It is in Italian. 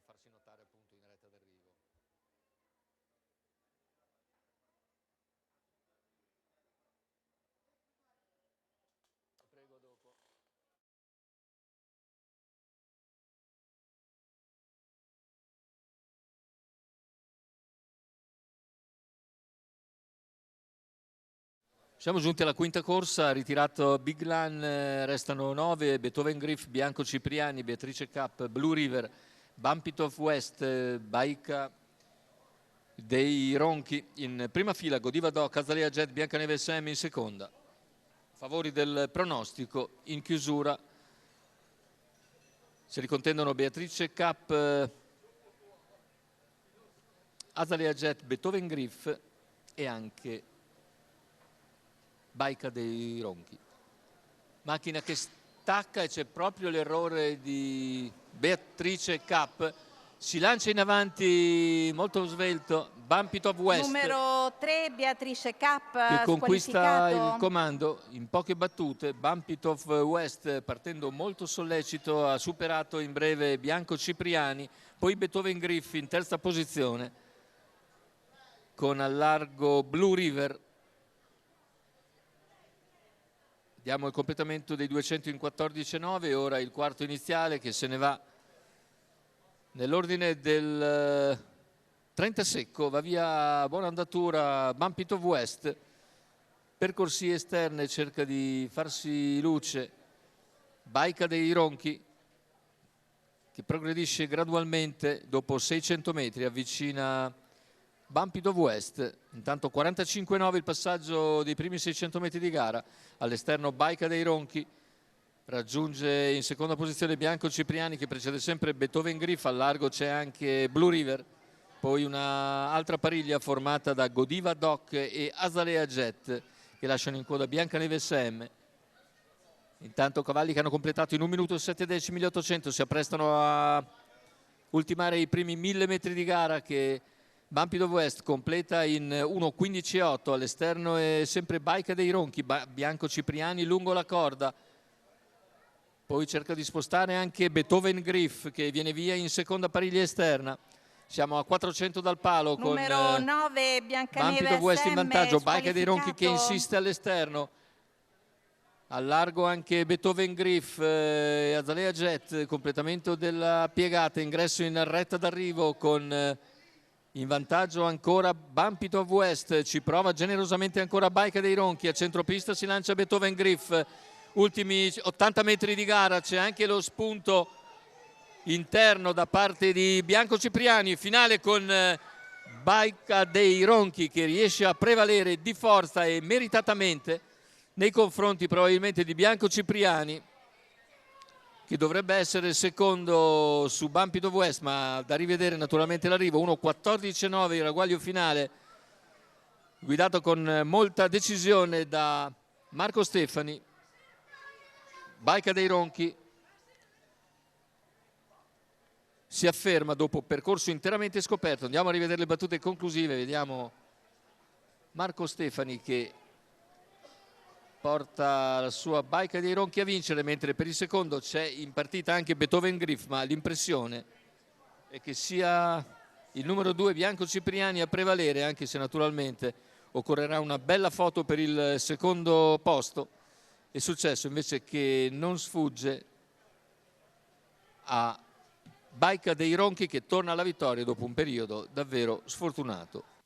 farsi notare appunto in retta d'arrivo. Prego dopo. Siamo giunti alla quinta corsa, ritirato Big Lan, restano 9, Beethoven Griff, Bianco Cipriani, Beatrice Cup, Blue River, Bumpit of West, Baika dei Ronchi in prima fila, Godiva Doc, Azalea Jet, Biancaneve SM in seconda. Favori del pronostico in chiusura si ricontendono Beatrice Cup, Azalea Jet, Beethoven Griff e anche Baika dei Ronchi. Macchina che stacca e c'è proprio l'errore di Beatrice Cup. Si lancia in avanti molto svelto Bumpit of West, numero 3 Beatrice Cup, che conquista il comando in poche battute. Bumpit of West, partendo molto sollecito, ha superato in breve Bianco Cipriani, poi Beethoven Griff in terza posizione con al largo Blue River. Diamo il completamento dei 200 in 14,9, ora il quarto iniziale che se ne va nell'ordine del 30 secco, va via a buona andatura Bumpit of West, per corsie esterne cerca di farsi luce Baika dei Ronchi, che progredisce gradualmente dopo 600 metri, avvicina Bumpit of West. Intanto 45,9 il passaggio dei primi 600 metri di gara. All'esterno Baika dei Ronchi, raggiunge in seconda posizione Bianco Cipriani che precede sempre Beethoven Griff, al largo c'è anche Blue River, poi un'altra pariglia formata da Godiva Doc e Azalea Jet che lasciano in coda Biancaneve SM. Intanto cavalli che hanno completato in 1 minuto e 7 decimi gli 800 si apprestano a ultimare i primi 1000 metri di gara che Bumpit of West completa in 1:15,8. All'esterno è sempre Baika dei Ronchi, Bianco Cipriani lungo la corda, poi cerca di spostare anche Beethoven Griff che viene via in seconda pariglia esterna. Siamo a 400 dal palo numero con 9 Biancaneve Bumpit of West in vantaggio, Baika dei Ronchi che squalificato. insiste all'esterno. Al largo anche Beethoven Griff e Azalea Jet, completamento della piegata, ingresso in retta d'arrivo con in vantaggio ancora Bumpit of West, ci prova generosamente ancora Baika dei Ronchi, a centropista si lancia Beethoven Griff, ultimi 80 metri di gara, c'è anche lo spunto interno da parte di Bianco Cipriani, finale con Baika dei Ronchi che riesce a prevalere di forza e meritatamente nei confronti probabilmente di Bianco Cipriani, che dovrebbe essere secondo su Bumpit of West, ma da rivedere naturalmente l'arrivo. 1:14,9 il ragguaglio finale, guidato con molta decisione da Marco Stefani. Baika dei Ronchi si afferma dopo percorso interamente scoperto. Andiamo a rivedere le battute conclusive, vediamo Marco Stefani che porta la sua Baika dei Ronchi a vincere, mentre per il secondo c'è in partita anche Beethoven Griff, ma l'impressione è che sia il numero 2 Bianco Cipriani a prevalere, anche se naturalmente occorrerà una bella foto per il secondo posto. È successo invece che non sfugge a Baika dei Ronchi che torna alla vittoria dopo un periodo davvero sfortunato.